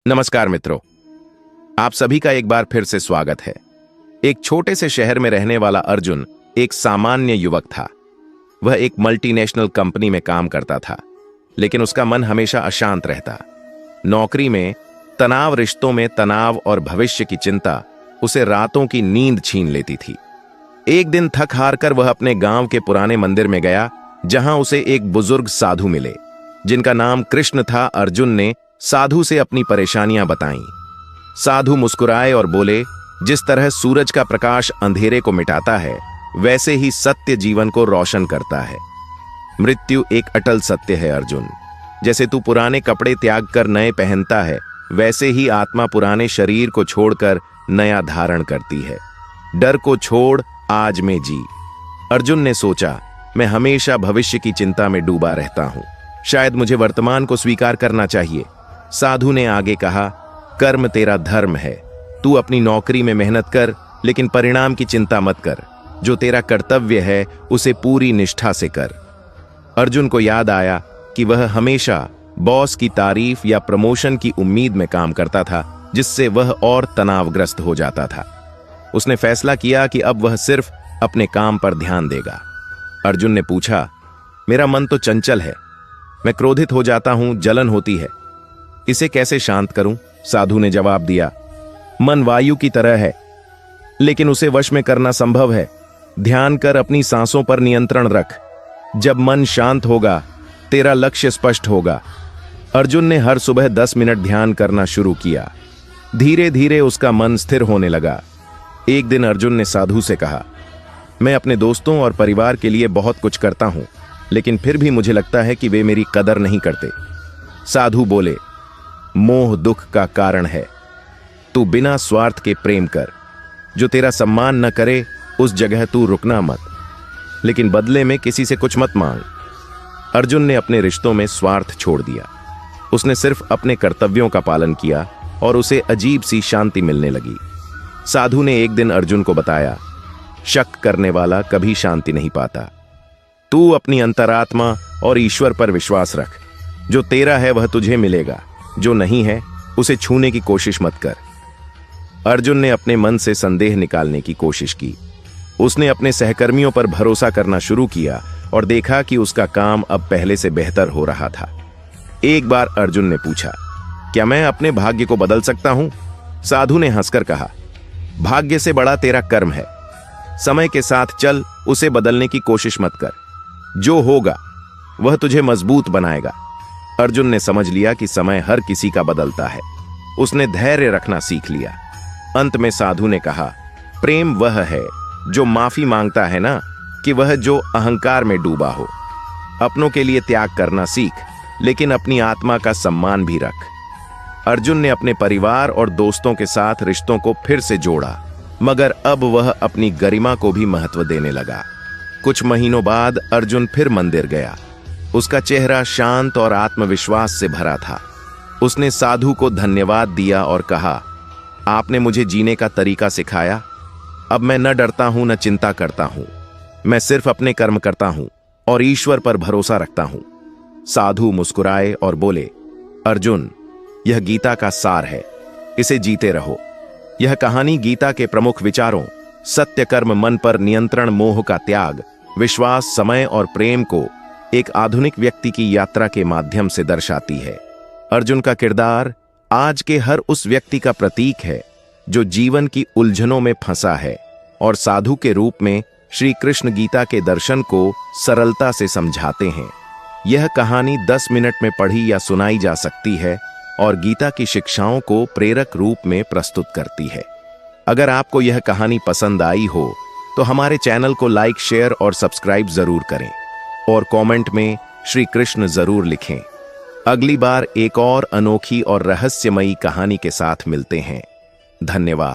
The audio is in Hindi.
नमस्कार मित्रों, आप सभी का एक बार फिर से स्वागत है। एक छोटे से शहर में रहने वाला अर्जुन एक सामान्य युवक था। वह एक मल्टीनेशनल कंपनी में काम करता था, लेकिन उसका मन हमेशा अशांत रहता। नौकरी में तनाव, रिश्तों में तनाव और भविष्य की चिंता उसे रातों की नींद छीन लेती थी। एक दिन थक हार कर वह अपने गांव के पुराने मंदिर में गया, जहां उसे एक बुजुर्ग साधु मिले जिनका नाम कृष्ण था। अर्जुन ने साधु से अपनी परेशानियां बताईं। साधु मुस्कुराए और बोले, जिस तरह सूरज का प्रकाश अंधेरे को मिटाता है, वैसे ही सत्य जीवन को रोशन करता है। मृत्यु एक अटल सत्य है अर्जुन। जैसे तू पुराने कपड़े त्याग कर नए पहनता है, वैसे ही आत्मा पुराने शरीर को छोड़कर नया धारण करती है। डर को छोड़, आज में जी। अर्जुन ने सोचा, मैं हमेशा भविष्य की चिंता में डूबा रहता हूं, शायद मुझे वर्तमान को स्वीकार करना चाहिए। साधु ने आगे कहा, कर्म तेरा धर्म है। तू अपनी नौकरी में मेहनत कर, लेकिन परिणाम की चिंता मत कर। जो तेरा कर्तव्य है उसे पूरी निष्ठा से कर। अर्जुन को याद आया कि वह हमेशा बॉस की तारीफ या प्रमोशन की उम्मीद में काम करता था, जिससे वह और तनावग्रस्त हो जाता था। उसने फैसला किया कि अब वह सिर्फ अपने काम पर ध्यान देगा। अर्जुन ने पूछा, मेरा मन तो चंचल है, मैं क्रोधित हो जाता हूं, जलन होती है, इसे कैसे शांत करूं? साधु ने जवाब दिया, मन वायु की तरह है, लेकिन उसे वश में करना संभव है। ध्यान कर, अपनी सांसों पर नियंत्रण रख। जब मन शांत होगा, तेरा लक्ष्य स्पष्ट होगा। अर्जुन ने हर सुबह 10 मिनट ध्यान करना शुरू किया। धीरे धीरे उसका मन स्थिर होने लगा। एक दिन अर्जुन ने साधु से कहा, मैं अपने दोस्तों और परिवार के लिए बहुत कुछ करता हूं, लेकिन फिर भी मुझे लगता है कि वे मेरी कदर नहीं करते। साधु बोले, मोह दुख का कारण है। तू बिना स्वार्थ के प्रेम कर। जो तेरा सम्मान न करे, उस जगह तू रुकना मत, लेकिन बदले में किसी से कुछ मत मांग। अर्जुन ने अपने रिश्तों में स्वार्थ छोड़ दिया। उसने सिर्फ अपने कर्तव्यों का पालन किया और उसे अजीब सी शांति मिलने लगी। साधु ने एक दिन अर्जुन को बताया, शक करने वाला कभी शांति नहीं पाता। तू अपनी अंतरात्मा और ईश्वर पर विश्वास रख। जो तेरा है वह तुझे मिलेगा, जो नहीं है उसे छूने की कोशिश मत कर। अर्जुन ने अपने मन से संदेह निकालने की कोशिश की। उसने अपने सहकर्मियों पर भरोसा करना शुरू किया और देखा कि उसका काम अब पहले से बेहतर हो रहा था। एक बार अर्जुन ने पूछा, क्या मैं अपने भाग्य को बदल सकता हूं? साधु ने हंसकर कहा, भाग्य से बड़ा तेरा कर्म है। समय के साथ चल, उसे बदलने की कोशिश मत कर। जो होगा वह तुझे मजबूत बनाएगा। अर्जुन ने समझ लिया कि समय हर किसी का बदलता है। उसने धैर्य रखना सीख लिया। अंत में साधु ने कहा, प्रेम वह है जो माफी मांगता है ना, कि वह जो अहंकार में डूबा हो। अपनों के लिए त्याग करना सीख, लेकिन अपनी आत्मा का सम्मान भी रख। अर्जुन ने अपने परिवार और दोस्तों के साथ रिश्तों को फिर से जोड़ा, मगर अब वह अपनी गरिमा को भी महत्व देने लगा। कुछ महीनों बाद अर्जुन फिर मंदिर गया। उसका चेहरा शांत और आत्मविश्वास से भरा था। उसने साधु को धन्यवाद दिया और कहा, आपने मुझे जीने का तरीका सिखाया। अब मैं न डरता हूं, न चिंता करता हूं। मैं सिर्फ अपने कर्म करता हूं और ईश्वर पर भरोसा रखता हूं। साधु मुस्कुराए और बोले, अर्जुन, यह गीता का सार है, इसे जीते रहो। यह कहानी गीता के प्रमुख विचारों, सत्य, कर्म, मन पर नियंत्रण, मोह का त्याग, विश्वास, समय और प्रेम को एक आधुनिक व्यक्ति की यात्रा के माध्यम से दर्शाती है। अर्जुन का किरदार आज के हर उस व्यक्ति का प्रतीक है जो जीवन की उलझनों में फंसा है और साधु के रूप में श्री कृष्ण गीता के दर्शन को सरलता से समझाते हैं। यह कहानी 10 मिनट में पढ़ी या सुनाई जा सकती है और गीता की शिक्षाओं को प्रेरक रूप में प्रस्तुत करती है। अगर आपको यह कहानी पसंद आई हो तो हमारे चैनल को लाइक, शेयर और सब्सक्राइब जरूर करें और कमेंट में श्री कृष्ण जरूर लिखें। अगली बार एक और अनोखी और रहस्यमयी कहानी के साथ मिलते हैं। धन्यवाद।